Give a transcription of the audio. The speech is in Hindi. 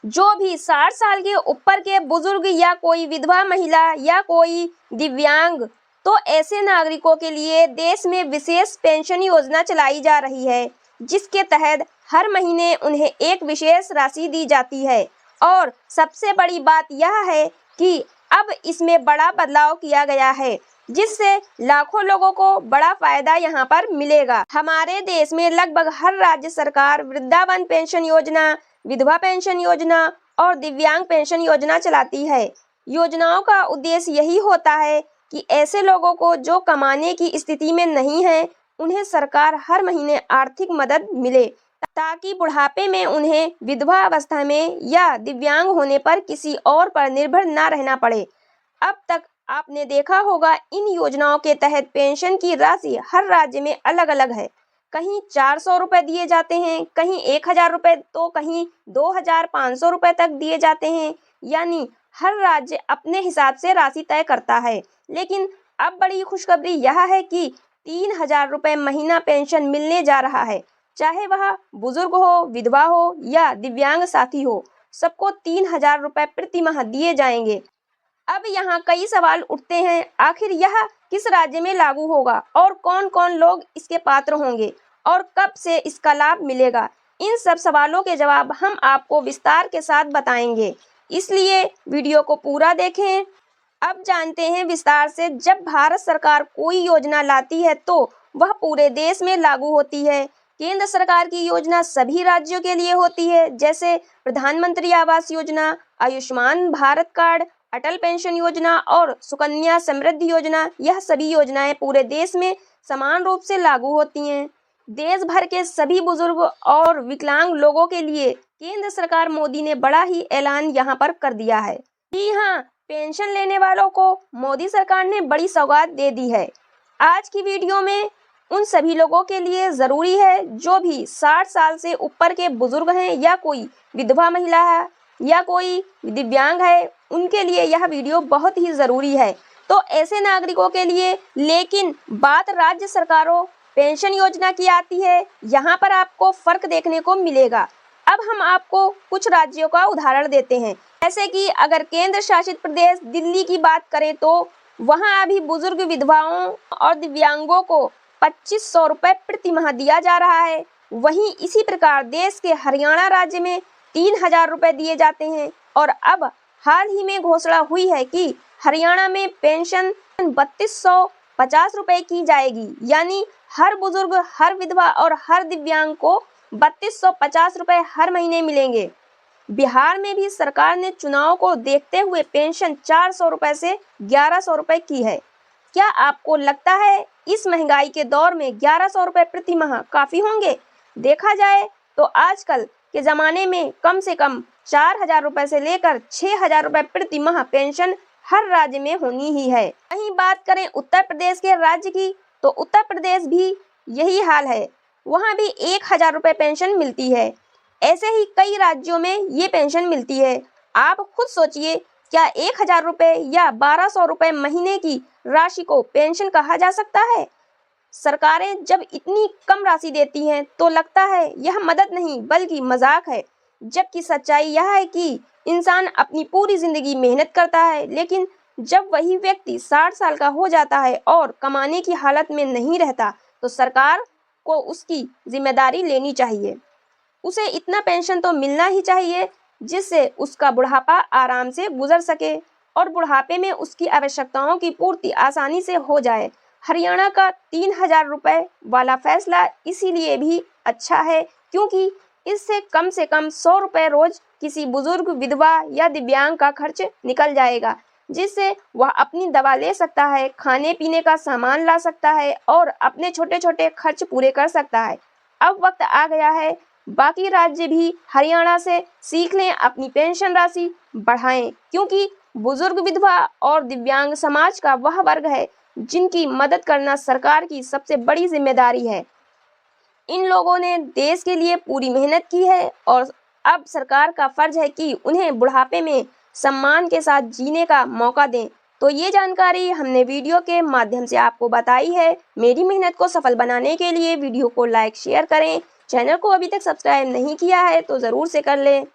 जो भी 60 साल के ऊपर के बुजुर्ग या कोई विधवा महिला या कोई दिव्यांग, तो ऐसे नागरिकों के लिए देश में विशेष पेंशन योजना चलाई जा रही है, जिसके तहत हर महीने उन्हें एक विशेष राशि दी जाती है। और सबसे बड़ी बात यह है कि अब इसमें बड़ा बदलाव किया गया है, जिससे लाखों लोगों को बड़ा फायदा यहां पर मिलेगा। हमारे देश में लगभग हर राज्य सरकार वृद्धावन पेंशन योजना, विधवा पेंशन योजना और दिव्यांग पेंशन योजना चलाती है। योजनाओं का उद्देश्य यही होता है कि ऐसे लोगों को जो कमाने की स्थिति में नहीं है, उन्हें सरकार हर महीने आर्थिक मदद मिले, ताकि बुढ़ापे में उन्हें विधवा अवस्था में या दिव्यांग होने पर किसी और पर निर्भर न रहना पड़े। अब तक आपने देखा होगा, इन योजनाओं के तहत पेंशन की राशि हर राज्य में अलग अलग है। कहीं 400 रुपये दिए जाते हैं, कहीं 1000 रुपये, तो कहीं 2500 रुपये तक दिए जाते हैं। यानी हर राज्य अपने हिसाब से राशि तय करता है। लेकिन अब बड़ी खुशखबरी यह है कि 3000 रुपये महीना पेंशन मिलने जा रहा है। चाहे वह बुजुर्ग हो, विधवा हो या दिव्यांग साथी हो, सबको 3000 रुपये प्रति माह दिए जाएंगे। अब यहाँ कई सवाल उठते हैं, आखिर यह किस राज्य में लागू होगा और कौन कौन लोग इसके पात्र होंगे और कब से इसका लाभ मिलेगा। इन सब सवालों के जवाब हम आपको विस्तार के साथ बताएंगे, इसलिए वीडियो को पूरा देखें। अब जानते हैं विस्तार से, जब भारत सरकार कोई योजना लाती है तो वह पूरे देश में लागू होती है। केंद्र सरकार की योजना सभी राज्यों के लिए होती है, जैसे प्रधानमंत्री आवास योजना, आयुष्मान भारत कार्ड, अटल पेंशन योजना और सुकन्या समृद्धि योजना। यह सभी योजनाएं पूरे देश में समान रूप से लागू होती हैं। देश भर के सभी बुजुर्ग और विकलांग लोगों के लिए केंद्र सरकार मोदी ने बड़ा ही ऐलान यहां पर कर दिया है। जी हाँ, पेंशन लेने वालों को मोदी सरकार ने बड़ी सौगात दे दी है। आज की वीडियो में उन सभी लोगों के लिए ज़रूरी है जो भी 60 साल से ऊपर के बुजुर्ग हैं या कोई विधवा महिला है या कोई दिव्यांग है, उनके लिए यह वीडियो बहुत ही ज़रूरी है। तो ऐसे नागरिकों के लिए, लेकिन बात राज्य सरकारों पेंशन योजना की आती है, यहाँ पर आपको फ़र्क देखने को मिलेगा। अब हम आपको कुछ राज्यों का उदाहरण देते हैं। जैसे कि अगर केंद्र शासित प्रदेश दिल्ली की बात करें तो वहाँ अभी बुजुर्ग विधवाओं और दिव्यांगों को 2500 रुपये प्रति माह दिया जा रहा है। वहीं इसी प्रकार देश के हरियाणा राज्य में 3000 रुपये दिए जाते हैं। और अब हाल ही में घोषणा हुई है कि हरियाणा में पेंशन 3250 रुपये की जाएगी। यानी हर बुजुर्ग, हर विधवा और हर दिव्यांग को 3250 रुपये हर महीने मिलेंगे। बिहार में भी सरकार ने चुनाव को देखते हुए पेंशन 400 रुपये से 1100 रुपये की है। क्या आपको लगता है इस महंगाई के दौर में 1100 रुपये प्रति माह काफ़ी होंगे? देखा जाए तो आजकल के ज़माने में कम से कम 4000 रुपये से लेकर 6000 रुपये प्रति माह पेंशन हर राज्य में होनी ही है। वहीं बात करें उत्तर प्रदेश के राज्य की, तो उत्तर प्रदेश भी यही हाल है। वहाँ भी 1000 रुपये पेंशन मिलती है। ऐसे ही कई राज्यों में ये पेंशन मिलती है। आप खुद सोचिए, क्या 1000 रुपये या 1200 रुपये महीने की राशि को पेंशन कहा जा सकता है? सरकारें जब इतनी कम राशि देती हैं तो लगता है यह मदद नहीं बल्कि मजाक है, जबकि सच्चाई यह है कि इंसान अपनी पूरी जिंदगी मेहनत करता है, लेकिन जब वही व्यक्ति 60 साल का हो जाता है और कमाने की हालत में नहीं रहता, तो सरकार को उसकी जिम्मेदारी लेनी चाहिए। उसे इतना पेंशन तो मिलना ही चाहिए जिससे उसका बुढ़ापा आराम से गुजर सके और बुढ़ापे में उसकी आवश्यकताओं की पूर्ति आसानी से हो जाए। हरियाणा का 3000 रुपये वाला फैसला इसीलिए भी अच्छा है क्योंकि इससे कम से कम 100 रुपये रोज किसी बुजुर्ग, विधवा या दिव्यांग का खर्च निकल जाएगा, जिससे वह अपनी दवा ले सकता है, खाने पीने का सामान ला सकता है और अपने छोटे छोटे खर्च पूरे कर सकता है। अब वक्त आ गया है बाकी राज्य भी हरियाणा से सीख लें, अपनी पेंशन राशि बढ़ाएं, क्योंकि बुजुर्ग, विधवा और दिव्यांग समाज का वह वर्ग है जिनकी मदद करना सरकार की सबसे बड़ी जिम्मेदारी है। इन लोगों ने देश के लिए पूरी मेहनत की है और अब सरकार का फर्ज है कि उन्हें बुढ़ापे में सम्मान के साथ जीने का मौका दें। तो ये जानकारी हमने वीडियो के माध्यम से आपको बताई है। मेरी मेहनत को सफल बनाने के लिए वीडियो को लाइक, शेयर करें। चैनल को अभी तक सब्सक्राइब नहीं किया है तो ज़रूर से कर लें।